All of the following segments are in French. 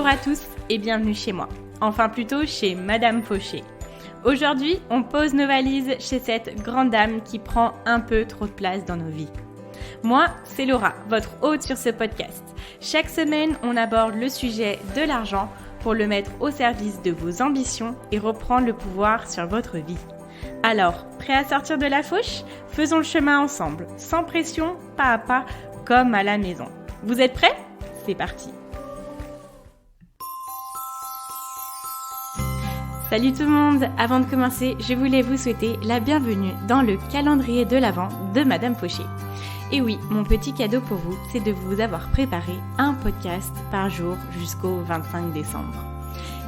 Bonjour à tous et bienvenue chez moi. Enfin plutôt chez Madame Fauché. Aujourd'hui, on pose nos valises chez cette grande dame qui prend un peu trop de place dans nos vies. Moi, c'est Laura, votre hôte sur ce podcast. Chaque semaine, on aborde le sujet de l'argent pour le mettre au service de vos ambitions et reprendre le pouvoir sur votre vie. Alors, prêt à sortir de la fauche ? Faisons le chemin ensemble, sans pression, pas à pas, comme à la maison. Vous êtes prêts ? C'est parti. Salut tout le monde! Avant de commencer, je voulais vous souhaiter la bienvenue dans le calendrier de l'Avent de Madame Fauché. Et oui, mon petit cadeau pour vous, c'est de vous avoir préparé un podcast par jour jusqu'au 25 décembre.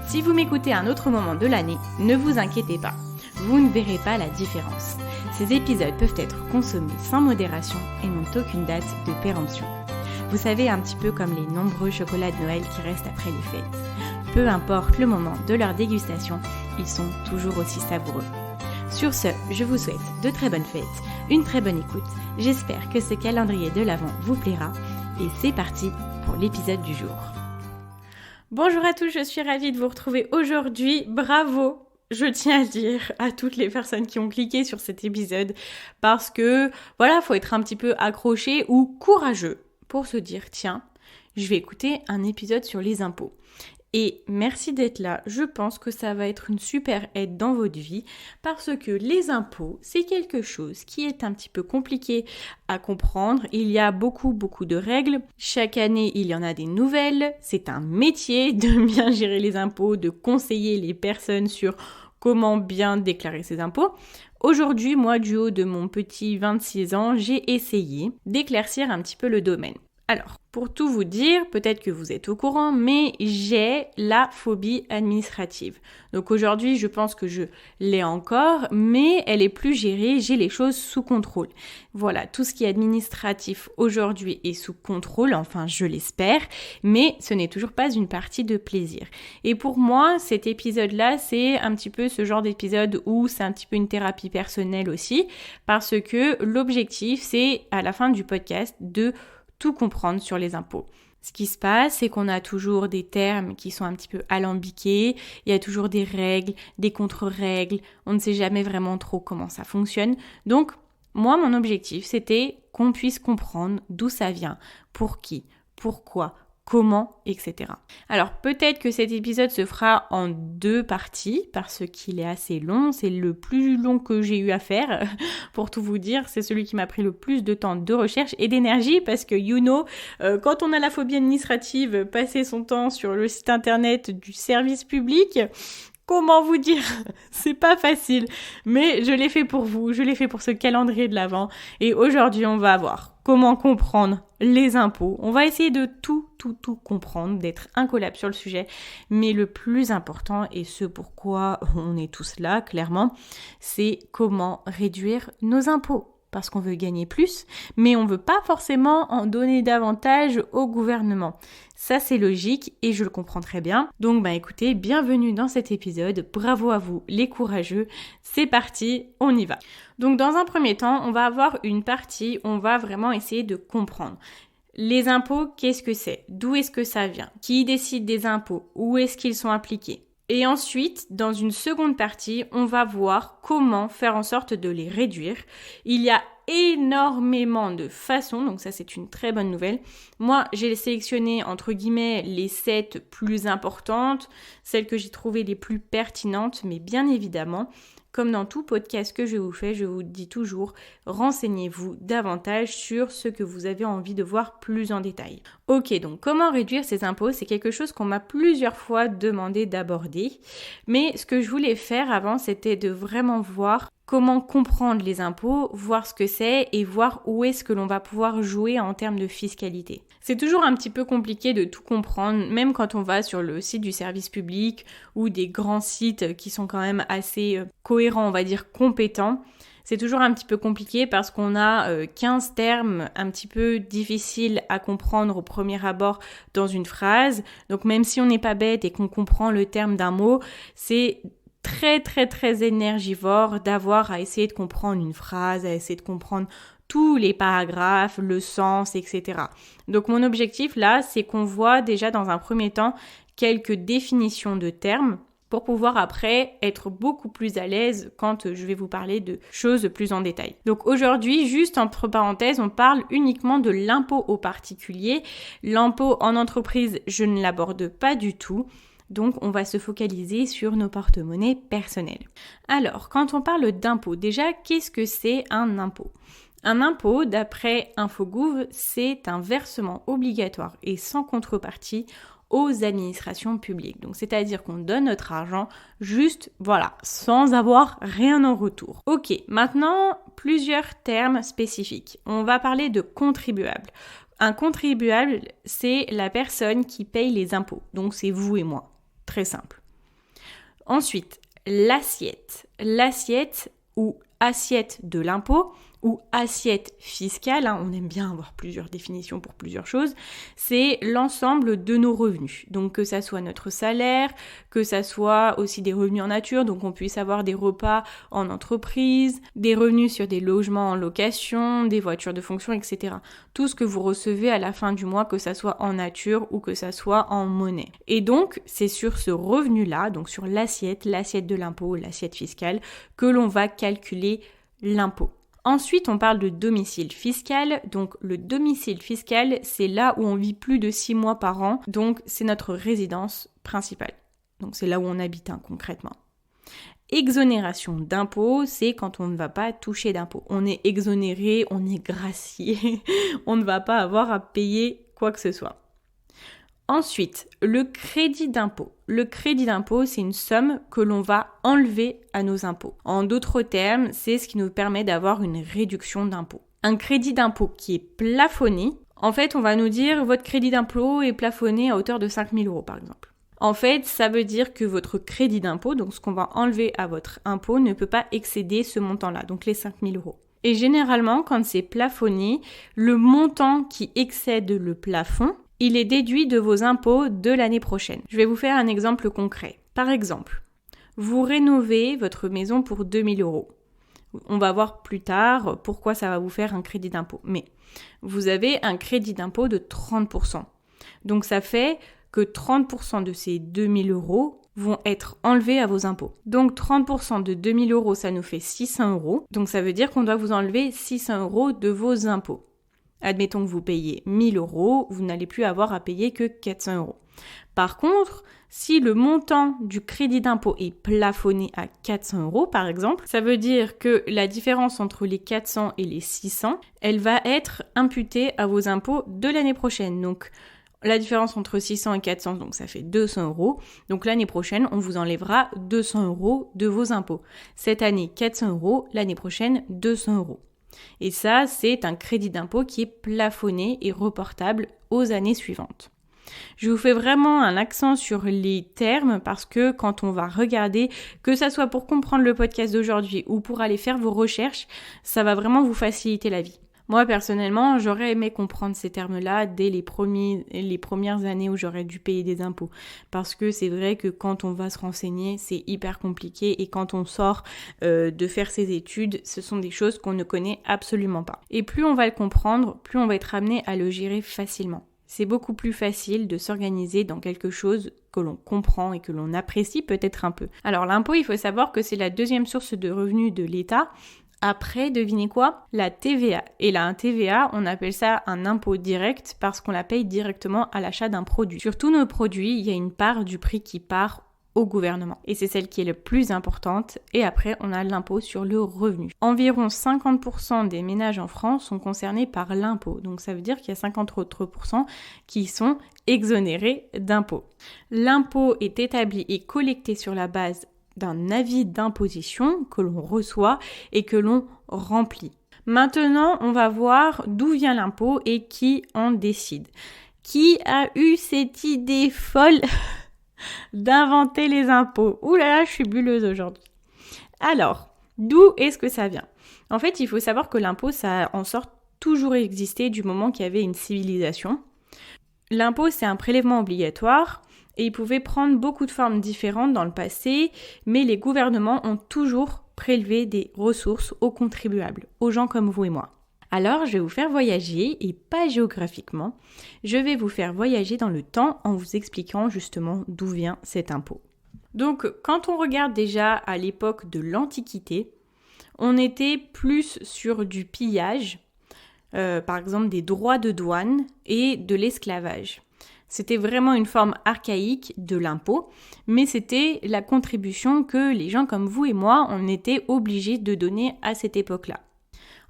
Si vous m'écoutez à un autre moment de l'année, ne vous inquiétez pas, vous ne verrez pas la différence. Ces épisodes peuvent être consommés sans modération et n'ont aucune date de péremption. Vous savez, un petit peu comme les nombreux chocolats de Noël qui restent après les fêtes. Peu importe le moment de leur dégustation, ils sont toujours aussi savoureux. Sur ce, je vous souhaite de très bonnes fêtes, une très bonne écoute. J'espère que ce calendrier de l'Avent vous plaira. Et c'est parti pour l'épisode du jour. Bonjour à tous, je suis ravie de vous retrouver aujourd'hui. Bravo! Je tiens à dire à toutes les personnes qui ont cliqué sur cet épisode parce que, voilà, faut être un petit peu accroché ou courageux pour se dire, tiens, je vais écouter un épisode sur les impôts. Et merci d'être là, je pense que ça va être une super aide dans votre vie parce que les impôts, c'est quelque chose qui est un petit peu compliqué à comprendre. Il y a beaucoup de règles. Chaque année, il y en a des nouvelles. C'est un métier de bien gérer les impôts, de conseiller les personnes sur comment bien déclarer ses impôts. Aujourd'hui, moi, du haut de mon petit 26 ans, j'ai essayé d'éclaircir un petit peu le domaine. Alors, pour tout vous dire, peut-être que vous êtes au courant, mais j'ai la phobie administrative. Donc aujourd'hui, je pense que je l'ai encore, mais elle est plus gérée, j'ai les choses sous contrôle. Voilà, tout ce qui est administratif aujourd'hui est sous contrôle, enfin je l'espère, mais ce n'est toujours pas une partie de plaisir. Et pour moi, cet épisode-là, c'est un petit peu ce genre d'épisode où c'est un petit peu une thérapie personnelle aussi, parce que l'objectif, c'est à la fin du podcast de tout comprendre sur les impôts. Ce qui se passe, c'est qu'on a toujours des termes qui sont un petit peu alambiqués, il y a toujours des règles, des contre-règles, on ne sait jamais vraiment trop comment ça fonctionne. Donc, moi, mon objectif, c'était qu'on puisse comprendre d'où ça vient, pour qui, pourquoi, comment, etc. Alors peut-être que cet épisode se fera en 2 parties parce qu'il est assez long, c'est le plus long que j'ai eu à faire pour tout vous dire, c'est celui qui m'a pris le plus de temps de recherche et d'énergie parce que quand on a la phobie administrative, passer son temps sur le site internet du service public, comment vous dire, c'est pas facile, mais je l'ai fait pour vous, je l'ai fait pour ce calendrier de l'Avent et aujourd'hui on va voir comment comprendre les impôts. On va essayer de tout comprendre, d'être incollable sur le sujet, mais le plus important et ce pourquoi on est tous là, clairement, c'est comment réduire nos impôts. Parce qu'on veut gagner plus, mais on ne veut pas forcément en donner davantage au gouvernement. Ça, c'est logique et je le comprends très bien. Donc, écoutez, bienvenue dans cet épisode. Bravo à vous, les courageux. C'est parti, on y va. Donc, dans un premier temps, on va avoir une partie où on va vraiment essayer de comprendre. Les impôts, qu'est-ce que c'est ? D'où est-ce que ça vient ? Qui décide des impôts ? Où est-ce qu'ils sont appliqués ? Et ensuite, dans une seconde partie, on va voir comment faire en sorte de les réduire. Il y a énormément de façons, donc ça c'est une très bonne nouvelle. Moi, j'ai sélectionné entre guillemets les 7 plus importantes, celles que j'ai trouvées les plus pertinentes, mais bien évidemment, comme dans tout podcast que je vous fais, je vous dis toujours, renseignez-vous davantage sur ce que vous avez envie de voir plus en détail. Ok, donc comment réduire ces impôts ? C'est quelque chose qu'on m'a plusieurs fois demandé d'aborder. Mais ce que je voulais faire avant, c'était de vraiment voir comment comprendre les impôts, voir ce que c'est et voir où est-ce que l'on va pouvoir jouer en termes de fiscalité. C'est toujours un petit peu compliqué de tout comprendre, même quand on va sur le site du service public ou des grands sites qui sont quand même assez cohérents, on va dire compétents. C'est toujours un petit peu compliqué parce qu'on a 15 termes un petit peu difficiles à comprendre au premier abord dans une phrase. Donc même si on n'est pas bête et qu'on comprend le terme d'un mot, c'est très énergivore d'avoir à essayer de comprendre une phrase, à essayer de comprendre tous les paragraphes, le sens, etc. Donc mon objectif là, c'est qu'on voit déjà dans un premier temps quelques définitions de termes pour pouvoir après être beaucoup plus à l'aise quand je vais vous parler de choses plus en détail. Donc aujourd'hui, juste entre parenthèses, on parle uniquement de l'impôt aux particuliers. L'impôt en entreprise, je ne l'aborde pas du tout. Donc on va se focaliser sur nos porte-monnaies personnels. Alors, quand on parle d'impôt, déjà, qu'est-ce que c'est un impôt ? Un impôt, d'après Infogouv, c'est un versement obligatoire et sans contrepartie aux administrations publiques. Donc, c'est-à-dire qu'on donne notre argent juste, sans avoir rien en retour. Ok, maintenant, plusieurs termes spécifiques. On va parler de contribuable. Un contribuable, c'est la personne qui paye les impôts. Donc, c'est vous et moi. Très simple. Ensuite, l'assiette. L'assiette ou assiette de l'impôt ou assiette fiscale, on aime bien avoir plusieurs définitions pour plusieurs choses, c'est l'ensemble de nos revenus. Donc que ça soit notre salaire, que ça soit aussi des revenus en nature, donc on puisse avoir des repas en entreprise, des revenus sur des logements en location, des voitures de fonction, etc. Tout ce que vous recevez à la fin du mois, que ça soit en nature ou que ça soit en monnaie. Et donc, c'est sur ce revenu-là, donc sur l'assiette de l'impôt, l'assiette fiscale, que l'on va calculer l'impôt. Ensuite, on parle de domicile fiscal. Donc, le domicile fiscal, c'est là où on vit plus de 6 mois par an. Donc, c'est notre résidence principale. Donc, c'est là où on habite concrètement. Exonération d'impôts, c'est quand on ne va pas toucher d'impôts. On est exonéré, on est gracié. On ne va pas avoir à payer quoi que ce soit. Ensuite, le crédit d'impôt. Le crédit d'impôt, c'est une somme que l'on va enlever à nos impôts. En d'autres termes, c'est ce qui nous permet d'avoir une réduction d'impôt. Un crédit d'impôt qui est plafonné, en fait, on va nous dire votre crédit d'impôt est plafonné à hauteur de 5 000 € par exemple. En fait, ça veut dire que votre crédit d'impôt, donc ce qu'on va enlever à votre impôt, ne peut pas excéder ce montant-là, donc les 5 000 €. Et généralement, quand c'est plafonné, le montant qui excède le plafond, il est déduit de vos impôts de l'année prochaine. Je vais vous faire un exemple concret. Par exemple, vous rénovez votre maison pour 2 000 €. On va voir plus tard pourquoi ça va vous faire un crédit d'impôt. Mais vous avez un crédit d'impôt de 30%. Donc ça fait que 30% de ces 2 000 € vont être enlevés à vos impôts. Donc 30% de 2 000 €, ça nous fait 600 €. Donc ça veut dire qu'on doit vous enlever 600 € de vos impôts. Admettons que vous payez 1 000 €, vous n'allez plus avoir à payer que 400 €. Par contre, si le montant du crédit d'impôt est plafonné à 400 € par exemple, ça veut dire que la différence entre les 400 et les 600, elle va être imputée à vos impôts de l'année prochaine. Donc la différence entre 600 et 400, donc ça fait 200 €. Donc l'année prochaine, on vous enlèvera 200 € de vos impôts. Cette année, 400 €, l'année prochaine, 200 €. Et ça, c'est un crédit d'impôt qui est plafonné et reportable aux années suivantes. Je vous fais vraiment un accent sur les termes parce que quand on va regarder, que ça soit pour comprendre le podcast d'aujourd'hui ou pour aller faire vos recherches, ça va vraiment vous faciliter la vie. Moi, personnellement, j'aurais aimé comprendre ces termes-là dès les premières années où j'aurais dû payer des impôts. Parce que c'est vrai que quand on va se renseigner, c'est hyper compliqué. Et quand on sort de faire ses études, ce sont des choses qu'on ne connaît absolument pas. Et plus on va le comprendre, plus on va être amené à le gérer facilement. C'est beaucoup plus facile de s'organiser dans quelque chose que l'on comprend et que l'on apprécie peut-être un peu. Alors l'impôt, il faut savoir que c'est la deuxième source de revenus de l'État. Après, devinez quoi ? La TVA. Et là, un TVA, on appelle ça un impôt direct parce qu'on la paye directement à l'achat d'un produit. Sur tous nos produits, il y a une part du prix qui part au gouvernement. Et c'est celle qui est la plus importante. Et après, on a l'impôt sur le revenu. Environ 50% des ménages en France sont concernés par l'impôt. Donc ça veut dire qu'il y a 50 autres % qui sont exonérés d'impôt. L'impôt est établi et collecté sur la base d'un avis d'imposition que l'on reçoit et que l'on remplit. Maintenant, on va voir d'où vient l'impôt et qui en décide. Qui a eu cette idée folle d'inventer les impôts ? Ouh là là, je suis bulleuse aujourd'hui. Alors, d'où est-ce que ça vient ? En fait, il faut savoir que l'impôt, ça a en sorte toujours existé du moment qu'il y avait une civilisation. L'impôt, c'est un prélèvement obligatoire. Et il pouvait prendre beaucoup de formes différentes dans le passé, mais les gouvernements ont toujours prélevé des ressources aux contribuables, aux gens comme vous et moi. Alors, je vais vous faire voyager, et pas géographiquement, je vais vous faire voyager dans le temps en vous expliquant justement d'où vient cet impôt. Donc, quand on regarde déjà à l'époque de l'Antiquité, on était plus sur du pillage, par exemple des droits de douane et de l'esclavage. C'était vraiment une forme archaïque de l'impôt, mais c'était la contribution que les gens comme vous et moi, on était obligés de donner à cette époque-là.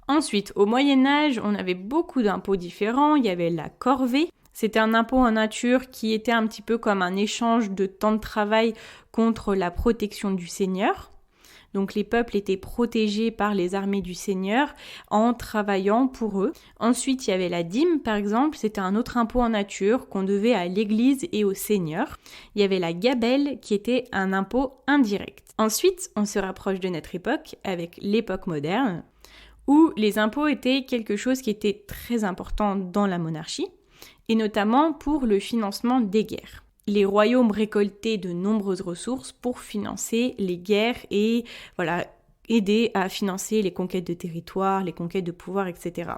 Ensuite, au Moyen-Âge, on avait beaucoup d'impôts différents. Il y avait la corvée. C'était un impôt en nature qui était un petit peu comme un échange de temps de travail contre la protection du seigneur. Donc les peuples étaient protégés par les armées du seigneur en travaillant pour eux. Ensuite, il y avait la dîme, par exemple. C'était un autre impôt en nature qu'on devait à l'église et au seigneur. Il y avait la gabelle qui était un impôt indirect. Ensuite, on se rapproche de notre époque avec l'époque moderne, où les impôts étaient quelque chose qui était très important dans la monarchie, et notamment pour le financement des guerres. Les royaumes récoltaient de nombreuses ressources pour financer les guerres et aider à financer les conquêtes de territoire, les conquêtes de pouvoir, etc.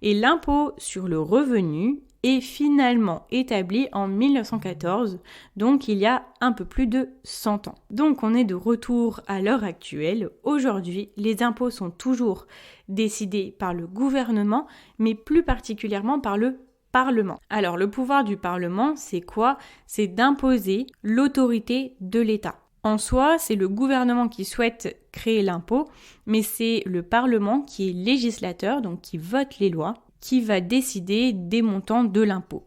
Et l'impôt sur le revenu est finalement établi en 1914, donc il y a un peu plus de 100 ans. Donc on est de retour à l'heure actuelle. Aujourd'hui, les impôts sont toujours décidés par le gouvernement, mais plus particulièrement par le Parlement. Alors le pouvoir du Parlement, c'est quoi ? C'est d'imposer l'autorité de l'État. En soi, c'est le gouvernement qui souhaite créer l'impôt, mais c'est le Parlement qui est législateur, donc qui vote les lois, qui va décider des montants de l'impôt.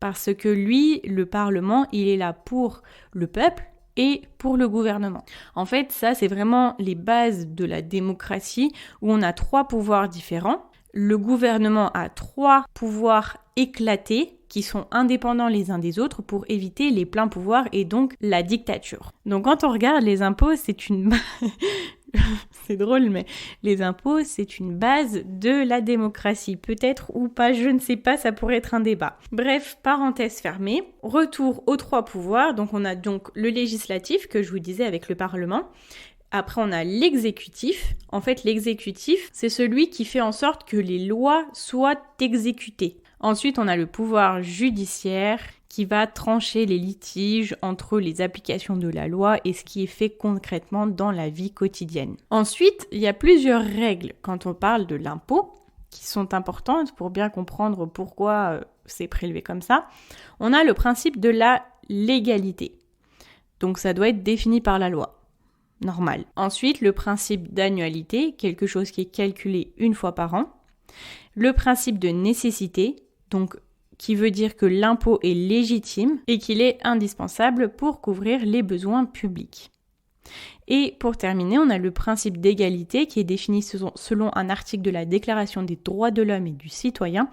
Parce que lui, le Parlement, il est là pour le peuple et pour le gouvernement. En fait, ça, c'est vraiment les bases de la démocratie où on a 3 pouvoirs différents. Le gouvernement a 3 pouvoirs éclatés qui sont indépendants les uns des autres pour éviter les pleins pouvoirs et donc la dictature. Donc quand on regarde les impôts, c'est une... c'est drôle, mais les impôts, c'est une base de la démocratie. Peut-être ou pas, je ne sais pas, ça pourrait être un débat. Bref, parenthèse fermée. Retour aux 3 pouvoirs. Donc on a donc le législatif, que je vous disais avec le Parlement. Après, on a l'exécutif. En fait, l'exécutif, c'est celui qui fait en sorte que les lois soient exécutées. Ensuite, on a le pouvoir judiciaire qui va trancher les litiges entre les applications de la loi et ce qui est fait concrètement dans la vie quotidienne. Ensuite, il y a plusieurs règles quand on parle de l'impôt qui sont importantes pour bien comprendre pourquoi c'est prélevé comme ça. On a le principe de la légalité. Donc, ça doit être défini par la loi. Normal. Ensuite, le principe d'annualité, quelque chose qui est calculé une fois par an. Le principe de nécessité, donc qui veut dire que l'impôt est légitime et qu'il est indispensable pour couvrir les besoins publics. Et pour terminer, on a le principe d'égalité qui est défini selon un article de la Déclaration des droits de l'homme et du citoyen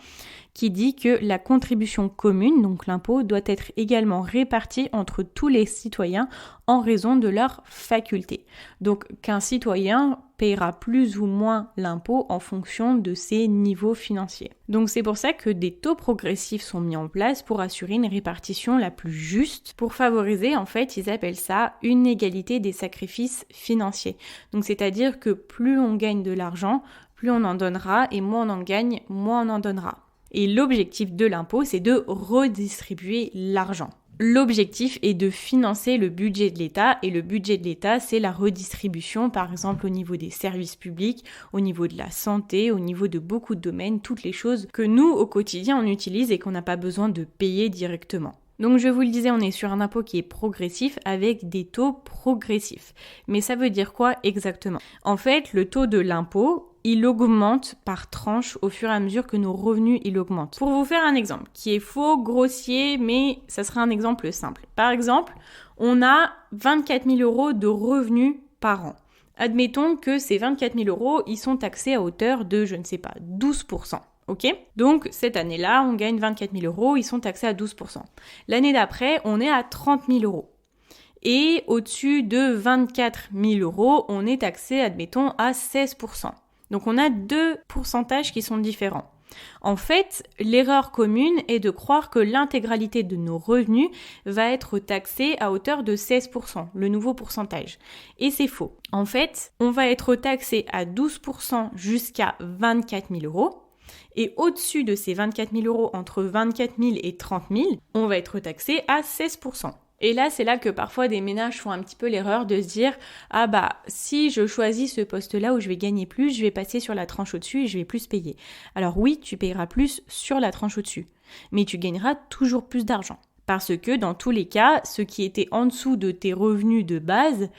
qui dit que la contribution commune, donc l'impôt, doit être également répartie entre tous les citoyens en raison de leurs facultés. Donc qu'un citoyen paiera plus ou moins l'impôt en fonction de ses niveaux financiers. Donc c'est pour ça que des taux progressifs sont mis en place pour assurer une répartition la plus juste, pour favoriser, en fait, ils appellent ça une égalité des sacrifices financiers. Donc c'est-à-dire que plus on gagne de l'argent, plus on en donnera, et moins on en gagne, moins on en donnera. Et l'objectif de l'impôt, c'est de redistribuer l'argent. L'objectif est de financer le budget de l'État, et le budget de l'État, c'est la redistribution, par exemple au niveau des services publics, au niveau de la santé, au niveau de beaucoup de domaines, toutes les choses que nous, au quotidien, on utilise et qu'on n'a pas besoin de payer directement. Donc je vous le disais, on est sur un impôt qui est progressif avec des taux progressifs. Mais ça veut dire quoi exactement ? En fait, le taux de l'impôt, il augmente par tranche au fur et à mesure que nos revenus il augmentent. Pour vous faire un exemple qui est faux, grossier, mais ça sera un exemple simple. Par exemple, on a 24 000 € de revenus par an. Admettons que ces 24 000 €, ils sont taxés à hauteur de, 12%. Ok ? Donc, cette année-là, on gagne 24 000 €, ils sont taxés à 12%. L'année d'après, on est à 30 000 €. Et au-dessus de 24 000 €, on est taxé, admettons, à 16%. Donc, on a 2 pourcentages qui sont différents. En fait, l'erreur commune est de croire que l'intégralité de nos revenus va être taxée à hauteur de 16%, le nouveau pourcentage. Et c'est faux. En fait, on va être taxé à 12% jusqu'à 24 000 euros. Et au-dessus de ces 24 000 euros, entre 24 000 et 30 000, on va être taxé à 16%. Et là, c'est là que parfois des ménages font un petit peu l'erreur de se dire « Ah bah, si je choisis ce poste-là où je vais gagner plus, je vais passer sur la tranche au-dessus et je vais plus payer. » Alors oui, tu payeras plus sur la tranche au-dessus, mais tu gagneras toujours plus d'argent. Parce que dans tous les cas, ce qui était en dessous de tes revenus de base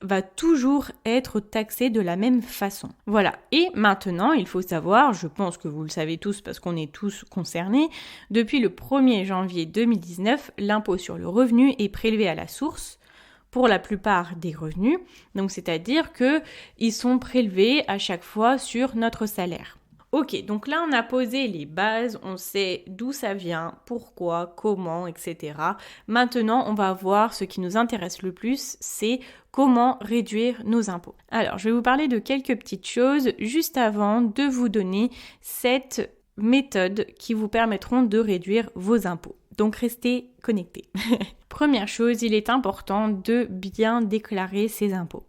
va toujours être taxé de la même façon. Voilà. Et maintenant, il faut savoir, je pense que vous le savez tous parce qu'on est tous concernés, depuis le 1er janvier 2019, l'impôt sur le revenu est prélevé à la source pour la plupart des revenus. Donc, c'est-à-dire qu'ils sont prélevés à chaque fois sur notre salaire. Ok, donc là, on a posé les bases, on sait d'où ça vient, pourquoi, comment, etc. Maintenant, on va voir ce qui nous intéresse le plus, c'est comment réduire nos impôts. Alors, je vais vous parler de quelques petites choses juste avant de vous donner cette méthode qui vous permettront de réduire vos impôts. Donc, restez connectés. Première chose, il est important de bien déclarer ses impôts.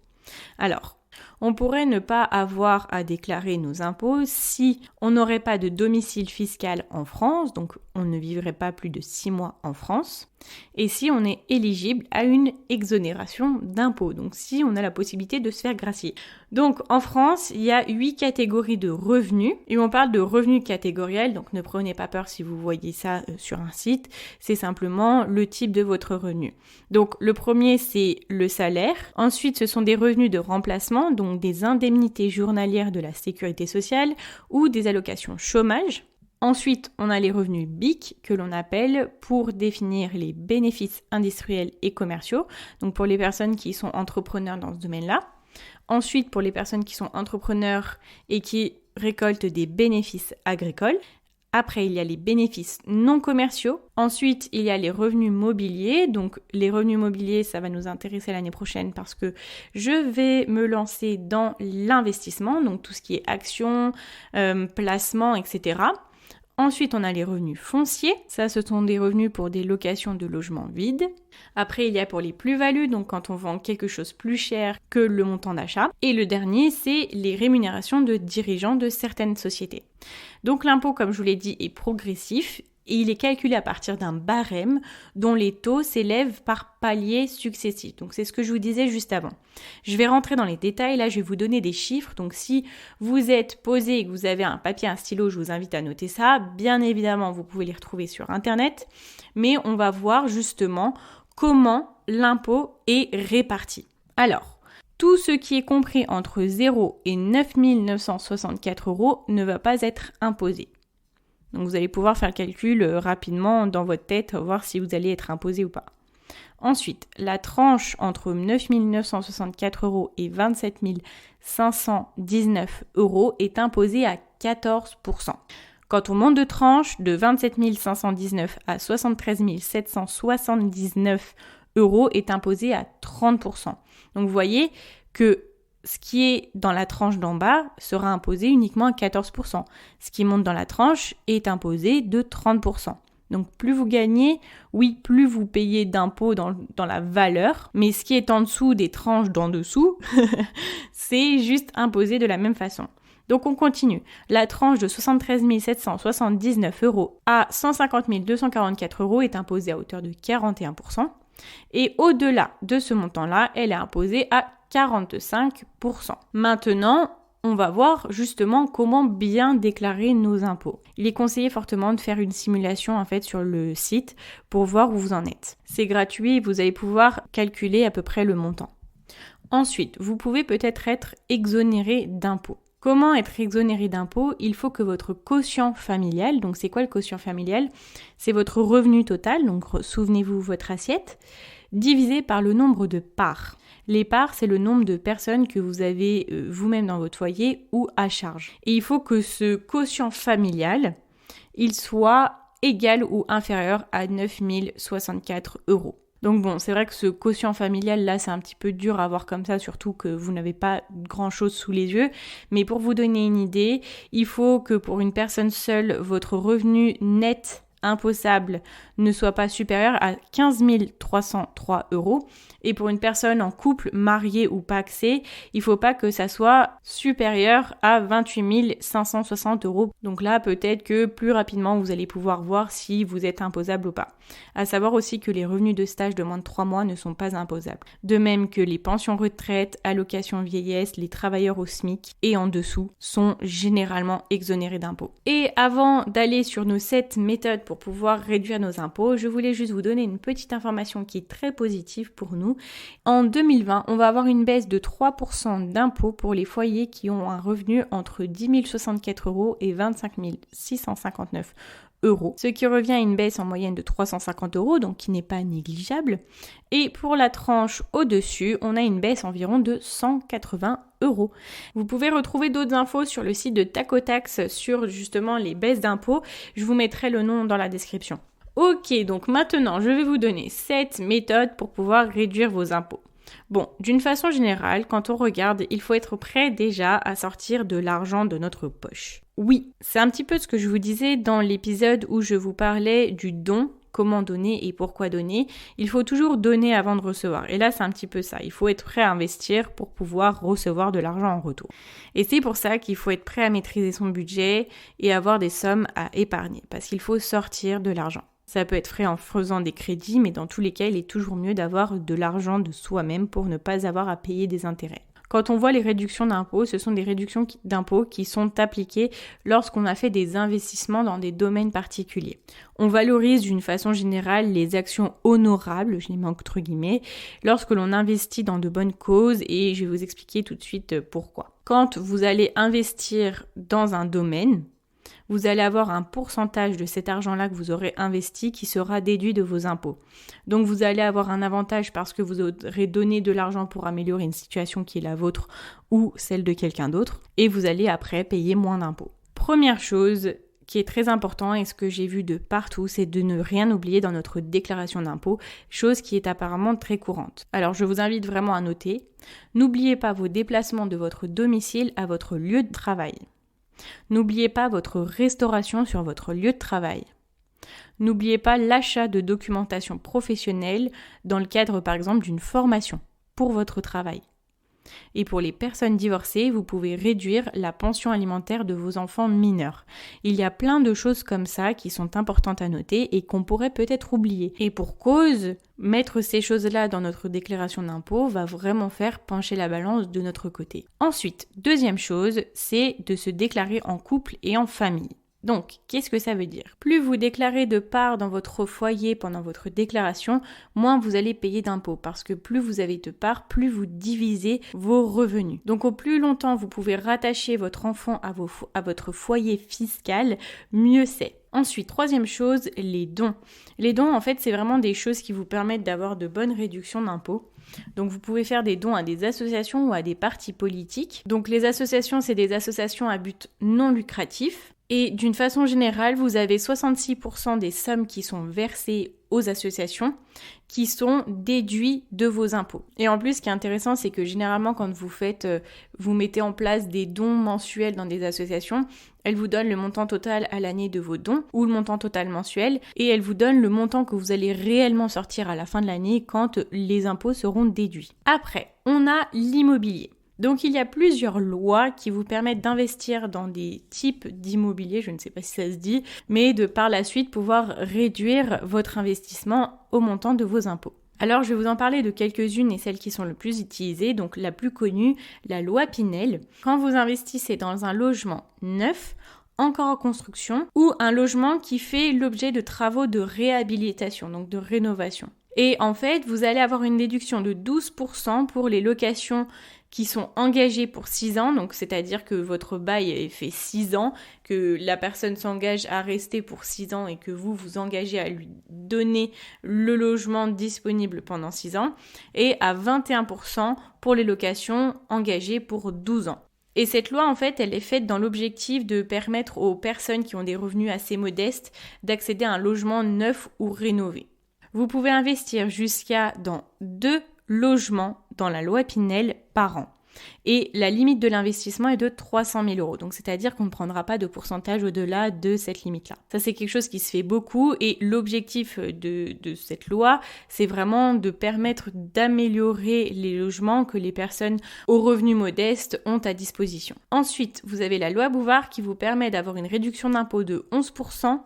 Alors, on pourrait ne pas avoir à déclarer nos impôts si on n'aurait pas de domicile fiscal en France, donc on ne vivrait pas plus de 6 mois en France, et si on est éligible à une exonération d'impôts, donc si on a la possibilité de se faire gracier. Donc en France, il y a 8 catégories de revenus, et on parle de revenus catégoriels, donc ne prenez pas peur si vous voyez ça sur un site, c'est simplement le type de votre revenu. Donc le premier, c'est le salaire, ensuite ce sont des revenus de remplacement, donc des indemnités journalières de la sécurité sociale ou des allocations chômage. Ensuite, on a les revenus BIC que l'on appelle pour définir les bénéfices industriels et commerciaux, donc pour les personnes qui sont entrepreneurs dans ce domaine-là. Ensuite, pour les personnes qui sont entrepreneurs et qui récoltent des bénéfices agricoles. Après, il y a les bénéfices non commerciaux. Ensuite, il y a les revenus mobiliers. Donc, les revenus mobiliers, ça va nous intéresser l'année prochaine parce que je vais me lancer dans l'investissement, donc tout ce qui est actions, placements, etc. Ensuite, on a les revenus fonciers. Ça, ce sont des revenus pour des locations de logements vides. Après, il y a pour les plus-values, donc quand on vend quelque chose plus cher que le montant d'achat. Et le dernier, c'est les rémunérations de dirigeants de certaines sociétés. Donc l'impôt, comme je vous l'ai dit, est progressif. Et il est calculé à partir d'un barème dont les taux s'élèvent par paliers successifs. Donc c'est ce que je vous disais juste avant. Je vais rentrer dans les détails, là je vais vous donner des chiffres. Donc si vous êtes posé et que vous avez un papier, un stylo, je vous invite à noter ça. Bien évidemment, vous pouvez les retrouver sur Internet. Mais on va voir justement comment l'impôt est réparti. Alors, tout ce qui est compris entre 0 et 9 964 € ne va pas être imposé. Donc vous allez pouvoir faire le calcul rapidement dans votre tête, voir si vous allez être imposé ou pas. Ensuite, la tranche entre 9 964 € et 27 519 € est imposée à 14%. Quand on monte de tranche de 27 519 à 73 779 € est imposé à 30%. Donc vous voyez que ce qui est dans la tranche d'en bas sera imposé uniquement à 14%. Ce qui monte dans la tranche est imposé de 30%. Donc plus vous gagnez, oui, plus vous payez d'impôts dans la valeur, mais ce qui est en dessous des tranches d'en dessous, c'est juste imposé de la même façon. Donc on continue. La tranche de 73 779 € à 150 244 € est imposée à hauteur de 41%. Et au-delà de ce montant-là, elle est imposée à 45%. Maintenant, on va voir justement comment bien déclarer nos impôts. Il est conseillé fortement de faire une simulation en fait sur le site pour voir où vous en êtes. C'est gratuit et vous allez pouvoir calculer à peu près le montant. Ensuite, vous pouvez peut-être être exonéré d'impôts. Comment être exonéré d'impôts ? Il faut que votre quotient familial, donc c'est quoi le quotient familial ? C'est votre revenu total, donc souvenez-vous votre assiette, divisé par le nombre de parts. Les parts, c'est le nombre de personnes que vous avez vous-même dans votre foyer ou à charge. Et il faut que ce quotient familial, il soit égal ou inférieur à 9 064 €. Donc bon, c'est vrai que ce quotient familial là, c'est un petit peu dur à voir comme ça, surtout que vous n'avez pas grand-chose sous les yeux. Mais pour vous donner une idée, il faut que pour une personne seule, votre revenu net imposable ne soit pas supérieur à 15 303 €. Et pour une personne en couple, mariée ou pacsée, il ne faut pas que ça soit supérieur à 28 560 €. Donc là, peut-être que plus rapidement, vous allez pouvoir voir si vous êtes imposable ou pas. À savoir aussi que les revenus de stage de moins de 3 mois ne sont pas imposables. De même que les pensions retraite, allocations vieillesse, les travailleurs au SMIC et en dessous sont généralement exonérés d'impôts. Et avant d'aller sur nos 7 méthodes pour pouvoir réduire nos impôts, je voulais juste vous donner une petite information qui est très positive pour nous. En 2020, on va avoir une baisse de 3% d'impôts pour les foyers qui ont un revenu entre 10 064 € et 25 659 €, ce qui revient à une baisse en moyenne de 350 €, donc qui n'est pas négligeable. Et pour la tranche au-dessus, on a une baisse environ de 180 €. Vous pouvez retrouver d'autres infos sur le site de Tacotax sur justement les baisses d'impôts. Je vous mettrai le nom dans la description. Ok, donc maintenant, je vais vous donner 7 méthodes pour pouvoir réduire vos impôts. Bon, d'une façon générale, quand on regarde, il faut être prêt déjà à sortir de l'argent de notre poche. Oui, c'est un petit peu ce que je vous disais dans l'épisode où je vous parlais du don, comment donner et pourquoi donner. Il faut toujours donner avant de recevoir. Et là, c'est un petit peu ça. Il faut être prêt à investir pour pouvoir recevoir de l'argent en retour. Et c'est pour ça qu'il faut être prêt à maîtriser son budget et avoir des sommes à épargner, parce qu'il faut sortir de l'argent. Ça peut être fait en faisant des crédits, mais dans tous les cas, il est toujours mieux d'avoir de l'argent de soi-même pour ne pas avoir à payer des intérêts. Quand on voit les réductions d'impôts, ce sont des réductions d'impôts qui sont appliquées lorsqu'on a fait des investissements dans des domaines particuliers. On valorise d'une façon générale les actions honorables, je les mets entre guillemets, lorsque l'on investit dans de bonnes causes, et je vais vous expliquer tout de suite pourquoi. Quand vous allez investir dans un domaine, vous allez avoir un pourcentage de cet argent-là que vous aurez investi qui sera déduit de vos impôts. Donc vous allez avoir un avantage parce que vous aurez donné de l'argent pour améliorer une situation qui est la vôtre ou celle de quelqu'un d'autre, et vous allez après payer moins d'impôts. Première chose qui est très important et ce que j'ai vu de partout, c'est de ne rien oublier dans notre déclaration d'impôt, chose qui est apparemment très courante. Alors je vous invite vraiment à noter, n'oubliez pas vos déplacements de votre domicile à votre lieu de travail. N'oubliez pas votre restauration sur votre lieu de travail. N'oubliez pas l'achat de documentation professionnelle dans le cadre par exemple d'une formation pour votre travail. Et pour les personnes divorcées, vous pouvez réduire la pension alimentaire de vos enfants mineurs. Il y a plein de choses comme ça qui sont importantes à noter et qu'on pourrait peut-être oublier. Et pour cause, mettre ces choses-là dans notre déclaration d'impôt va vraiment faire pencher la balance de notre côté. Ensuite, deuxième chose, c'est de se déclarer en couple et en famille. Donc, qu'est-ce que ça veut dire ? Plus vous déclarez de parts dans votre foyer pendant votre déclaration, moins vous allez payer d'impôts, parce que plus vous avez de parts, plus vous divisez vos revenus. Donc, au plus longtemps vous pouvez rattacher votre enfant à votre foyer fiscal, mieux c'est. Ensuite, troisième chose, les dons. Les dons, en fait, c'est vraiment des choses qui vous permettent d'avoir de bonnes réductions d'impôts. Donc vous pouvez faire des dons à des associations ou à des partis politiques. Donc les associations, c'est des associations à but non lucratif. Et d'une façon générale, vous avez 66% des sommes qui sont versées aux associations qui sont déduits de vos impôts. Et en plus, ce qui est intéressant, c'est que généralement, quand vous mettez en place des dons mensuels dans des associations, elles vous donnent le montant total à l'année de vos dons ou le montant total mensuel, et elles vous donnent le montant que vous allez réellement sortir à la fin de l'année quand les impôts seront déduits. Après, on a l'immobilier. Donc il y a plusieurs lois qui vous permettent d'investir dans des types d'immobilier, je ne sais pas si ça se dit, mais de par la suite pouvoir réduire votre investissement au montant de vos impôts. Alors je vais vous en parler de quelques-unes et celles qui sont le plus utilisées. Donc la plus connue, la loi Pinel. Quand vous investissez dans un logement neuf, encore en construction, ou un logement qui fait l'objet de travaux de réhabilitation, donc de rénovation. Et en fait, vous allez avoir une déduction de 12% pour les locations qui sont engagées pour 6 ans, donc c'est-à-dire que votre bail fait 6 ans, que la personne s'engage à rester pour 6 ans et que vous vous engagez à lui donner le logement disponible pendant 6 ans, et à 21% pour les locations engagées pour 12 ans. Et cette loi, en fait, elle est faite dans l'objectif de permettre aux personnes qui ont des revenus assez modestes d'accéder à un logement neuf ou rénové. Vous pouvez investir dans 2 logements dans la loi Pinel par an. Et la limite de l'investissement est de 300 000 euros. Donc, c'est-à-dire qu'on ne prendra pas de pourcentage au-delà de cette limite-là. Ça, c'est quelque chose qui se fait beaucoup. Et l'objectif de cette loi, c'est vraiment de permettre d'améliorer les logements que les personnes aux revenus modestes ont à disposition. Ensuite, vous avez la loi Bouvard qui vous permet d'avoir une réduction d'impôt de 11%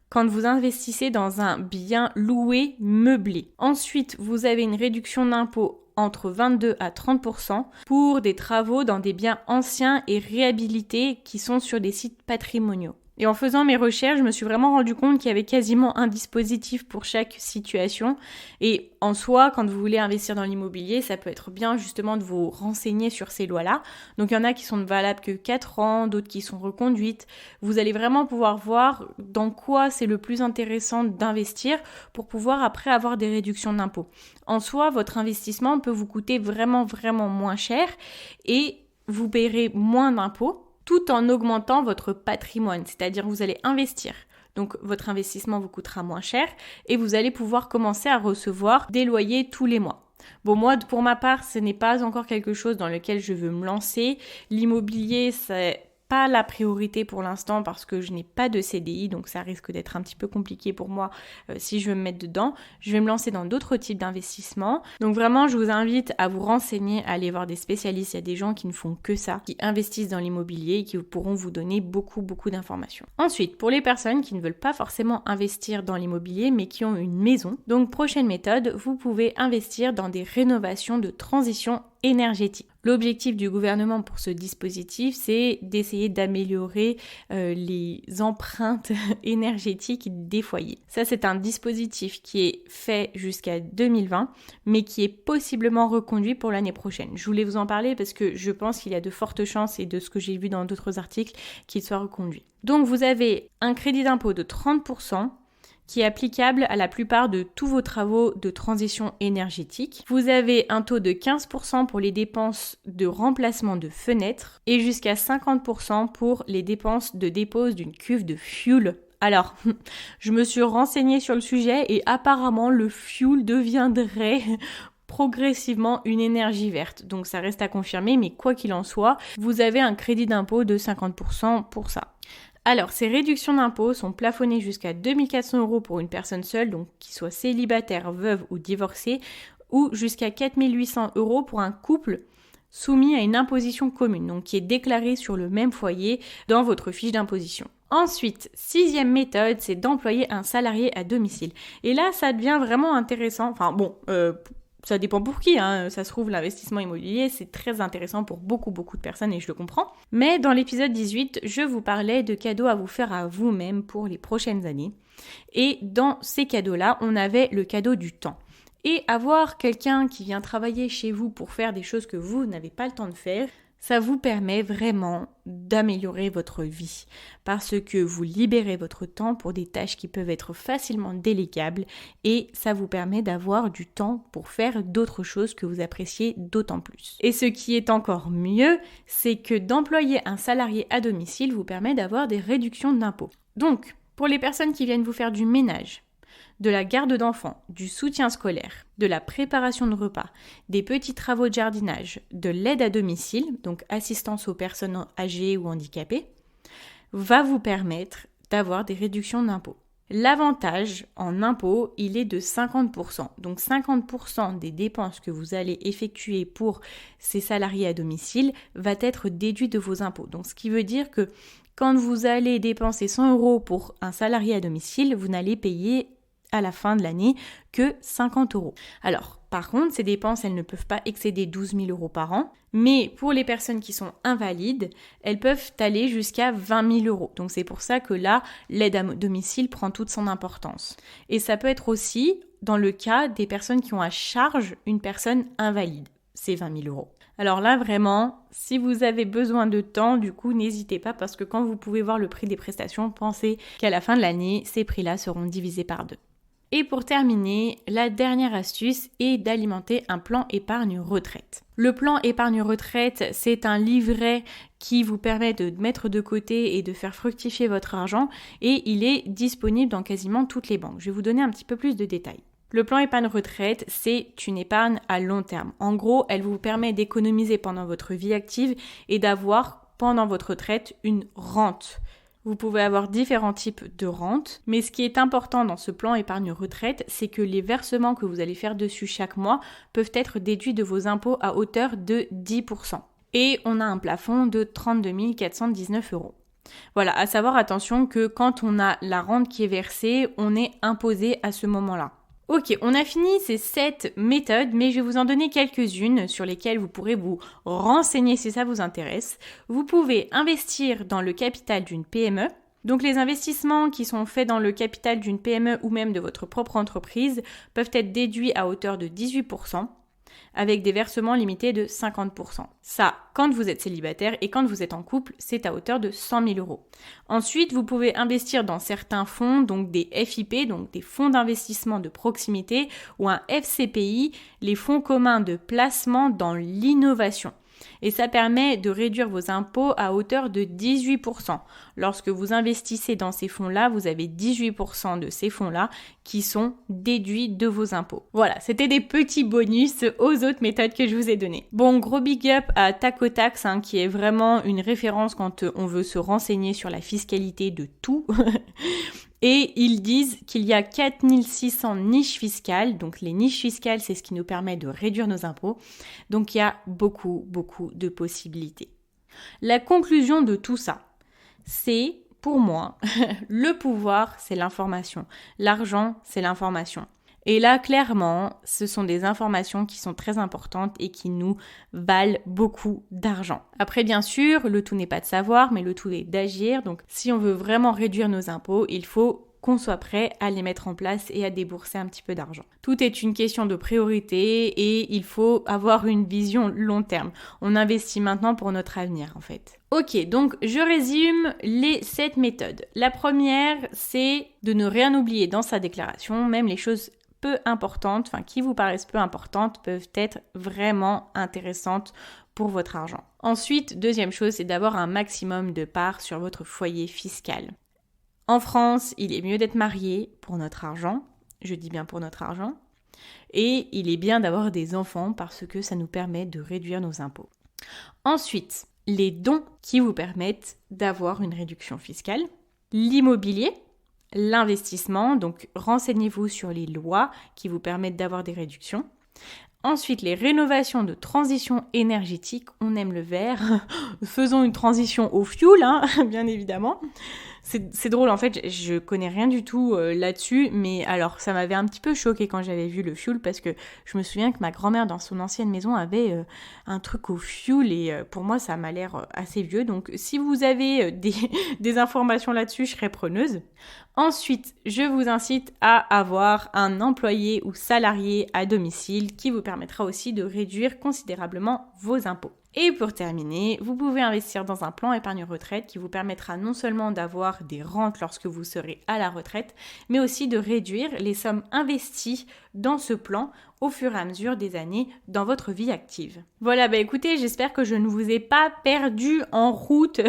quand vous investissez dans un bien loué meublé. Ensuite, vous avez une réduction d'impôt entre 22 à 30% pour des travaux dans des biens anciens et réhabilités qui sont sur des sites patrimoniaux. Et en faisant mes recherches, je me suis vraiment rendu compte qu'il y avait quasiment un dispositif pour chaque situation. Et en soi, quand vous voulez investir dans l'immobilier, ça peut être bien justement de vous renseigner sur ces lois-là. Donc il y en a qui sont valables que 4 ans, d'autres qui sont reconduites. Vous allez vraiment pouvoir voir dans quoi c'est le plus intéressant d'investir pour pouvoir après avoir des réductions d'impôts. En soi, votre investissement peut vous coûter vraiment, vraiment moins cher et vous paierez moins d'impôts, tout en augmentant votre patrimoine, c'est-à-dire vous allez investir. Donc votre investissement vous coûtera moins cher et vous allez pouvoir commencer à recevoir des loyers tous les mois. Bon, moi, pour ma part, ce n'est pas encore quelque chose dans lequel je veux me lancer. L'immobilier, c'est pas la priorité pour l'instant parce que je n'ai pas de CDI, donc ça risque d'être un petit peu compliqué pour moi si je veux me mettre dedans. Je vais me lancer dans d'autres types d'investissements. Donc vraiment, je vous invite à vous renseigner, à aller voir des spécialistes. Il y a des gens qui ne font que ça, qui investissent dans l'immobilier et qui pourront vous donner beaucoup d'informations. Ensuite, pour les personnes qui ne veulent pas forcément investir dans l'immobilier, mais qui ont une maison, donc prochaine méthode, vous pouvez investir dans des rénovations de transition énergétique. L'objectif du gouvernement pour ce dispositif, c'est d'essayer d'améliorer les empreintes énergétiques des foyers. Ça, c'est un dispositif qui est fait jusqu'à 2020, mais qui est possiblement reconduit pour l'année prochaine. Je voulais vous en parler parce que je pense qu'il y a de fortes chances, et de ce que j'ai vu dans d'autres articles, qu'il soit reconduit. Donc, vous avez un crédit d'impôt de 30%, qui est applicable à la plupart de tous vos travaux de transition énergétique. Vous avez un taux de 15% pour les dépenses de remplacement de fenêtres et jusqu'à 50% pour les dépenses de dépose d'une cuve de fuel. Alors, je me suis renseignée sur le sujet et apparemment le fuel deviendrait progressivement une énergie verte. Donc ça reste à confirmer, mais quoi qu'il en soit, vous avez un crédit d'impôt de 50% pour ça. Alors, ces réductions d'impôts sont plafonnées jusqu'à 2 400 € pour une personne seule, donc qui soit célibataire, veuve ou divorcée, ou jusqu'à 4 800 € pour un couple soumis à une imposition commune, donc qui est déclaré sur le même foyer dans votre fiche d'imposition. Ensuite, 6e méthode, c'est d'employer un salarié à domicile. Et là, ça devient vraiment intéressant. Enfin bon, ça dépend pour qui, hein. Ça se trouve, l'investissement immobilier, c'est très intéressant pour beaucoup de personnes et je le comprends. Mais dans l'épisode 18, je vous parlais de cadeaux à vous faire à vous-même pour les prochaines années. Et dans ces cadeaux-là, on avait le cadeau du temps. Et avoir quelqu'un qui vient travailler chez vous pour faire des choses que vous n'avez pas le temps de faire, ça vous permet vraiment d'améliorer votre vie parce que vous libérez votre temps pour des tâches qui peuvent être facilement délégables et ça vous permet d'avoir du temps pour faire d'autres choses que vous appréciez d'autant plus. Et ce qui est encore mieux, c'est que d'employer un salarié à domicile vous permet d'avoir des réductions d'impôts. Donc, pour les personnes qui viennent vous faire du ménage, de la garde d'enfants, du soutien scolaire, de la préparation de repas, des petits travaux de jardinage, de l'aide à domicile, donc assistance aux personnes âgées ou handicapées, va vous permettre d'avoir des réductions d'impôts. L'avantage en impôts, il est de 50%. Donc 50% des dépenses que vous allez effectuer pour ces salariés à domicile va être déduit de vos impôts. Donc ce qui veut dire que quand vous allez dépenser 100 € pour un salarié à domicile, vous n'allez payer à la fin de l'année que 50 €. Alors, par contre, ces dépenses, elles ne peuvent pas excéder 12 000 € par an, mais pour les personnes qui sont invalides, elles peuvent aller jusqu'à 20 000 €. Donc c'est pour ça que là, l'aide à domicile prend toute son importance. Et ça peut être aussi dans le cas des personnes qui ont à charge une personne invalide, c'est 20 000 €. Alors là, vraiment, si vous avez besoin de temps, du coup, n'hésitez pas parce que quand vous pouvez voir le prix des prestations, pensez qu'à la fin de l'année, ces prix-là seront divisés par 2. Et pour terminer, la dernière astuce est d'alimenter un plan épargne retraite. Le plan épargne retraite, c'est un livret qui vous permet de mettre de côté et de faire fructifier votre argent et il est disponible dans quasiment toutes les banques. Je vais vous donner un petit peu plus de détails. Le plan épargne retraite, c'est une épargne à long terme. En gros, elle vous permet d'économiser pendant votre vie active et d'avoir pendant votre retraite une rente. Vous pouvez avoir différents types de rentes, mais ce qui est important dans ce plan épargne retraite, c'est que les versements que vous allez faire dessus chaque mois peuvent être déduits de vos impôts à hauteur de 10%. Et on a un plafond de 32 419 €. Voilà, à savoir attention que quand on a la rente qui est versée, on est imposé à ce moment-là. Ok, on a fini ces 7 méthodes, mais je vais vous en donner quelques-unes sur lesquelles vous pourrez vous renseigner si ça vous intéresse. Vous pouvez investir dans le capital d'une PME. Donc les investissements qui sont faits dans le capital d'une PME ou même de votre propre entreprise peuvent être déduits à hauteur de 18%. Avec des versements limités de 50%. Ça, quand vous êtes célibataire et quand vous êtes en couple, c'est à hauteur de 100 000 €. Ensuite, vous pouvez investir dans certains fonds, donc des FIP, donc des fonds d'investissement de proximité, ou un FCPI, les fonds communs de placement dans l'innovation. Et ça permet de réduire vos impôts à hauteur de 18%. Lorsque vous investissez dans ces fonds-là, vous avez 18% de ces fonds-là qui sont déduits de vos impôts. Voilà, c'était des petits bonus aux autres méthodes que je vous ai données. Bon, gros big up à Tacotax, qui est vraiment une référence quand on veut se renseigner sur la fiscalité de tout. Et ils disent qu'il y a 4600 niches fiscales. Donc les niches fiscales, c'est ce qui nous permet de réduire nos impôts. Donc il y a beaucoup de possibilités. La conclusion de tout ça, c'est pour moi, le pouvoir, c'est l'information. L'argent, c'est l'information. Et là, clairement, ce sont des informations qui sont très importantes et qui nous valent beaucoup d'argent. Après, bien sûr, le tout n'est pas de savoir, mais le tout est d'agir. Donc, si on veut vraiment réduire nos impôts, il faut qu'on soit prêt à les mettre en place et à débourser un petit peu d'argent. Tout est une question de priorité et il faut avoir une vision long terme. On investit maintenant pour notre avenir, en fait. Ok, donc je résume les 7 méthodes. La première, c'est de ne rien oublier dans sa déclaration, même les choses peu importantes, qui vous paraissent peu importantes, peuvent être vraiment intéressantes pour votre argent. Ensuite, deuxième chose, c'est d'avoir un maximum de parts sur votre foyer fiscal. En France, il est mieux d'être marié pour notre argent, je dis bien pour notre argent, et il est bien d'avoir des enfants parce que ça nous permet de réduire nos impôts. Ensuite, les dons qui vous permettent d'avoir une réduction fiscale, l'immobilier, l'investissement, donc renseignez-vous sur les lois qui vous permettent d'avoir des réductions. Ensuite, les rénovations de transition énergétique, on aime le vert, faisons une transition au fioul, bien évidemment. C'est drôle, en fait, je connais rien du tout là-dessus, mais alors ça m'avait un petit peu choqué quand j'avais vu le fioul parce que je me souviens que ma grand-mère dans son ancienne maison avait un truc au fioul et pour moi ça m'a l'air assez vieux. Donc si vous avez des informations là-dessus, je serais preneuse. Ensuite, je vous incite à avoir un employé ou salarié à domicile qui vous permettra aussi de réduire considérablement vos impôts. Et pour terminer, vous pouvez investir dans un plan épargne retraite qui vous permettra non seulement d'avoir des rentes lorsque vous serez à la retraite, mais aussi de réduire les sommes investies dans ce plan au fur et à mesure des années dans votre vie active. Voilà, écoutez, j'espère que je ne vous ai pas perdu en route.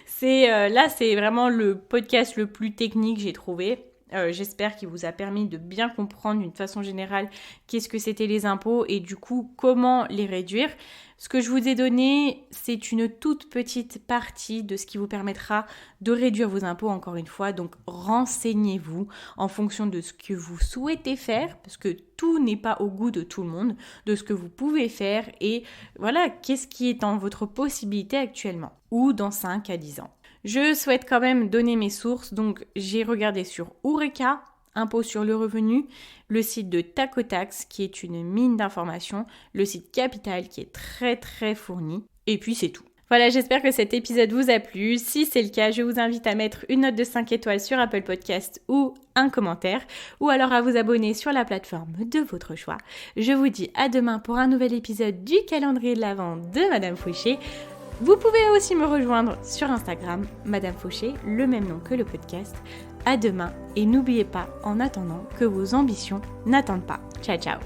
C'est vraiment le podcast le plus technique que j'ai trouvé. J'espère qu'il vous a permis de bien comprendre d'une façon générale qu'est-ce que c'était les impôts et du coup comment les réduire. Ce que je vous ai donné, c'est une toute petite partie de ce qui vous permettra de réduire vos impôts encore une fois. Donc renseignez-vous en fonction de ce que vous souhaitez faire parce que tout n'est pas au goût de tout le monde, de ce que vous pouvez faire et voilà, qu'est-ce qui est en votre possibilité actuellement ou dans 5 à 10 ans. Je souhaite quand même donner mes sources, donc j'ai regardé sur Eureka, Impôt sur le revenu, le site de Tacotax qui est une mine d'informations, le site Capital qui est très très fourni, et puis c'est tout. Voilà, j'espère que cet épisode vous a plu. Si c'est le cas, je vous invite à mettre une note de 5 étoiles sur Apple Podcast ou un commentaire, ou alors à vous abonner sur la plateforme de votre choix. Je vous dis à demain pour un nouvel épisode du calendrier de l'Avent de Madame Fauché. Vous pouvez aussi me rejoindre sur Instagram, Madame Fauché, le même nom que le podcast. À demain et n'oubliez pas, en attendant, que vos ambitions n'attendent pas. Ciao, ciao.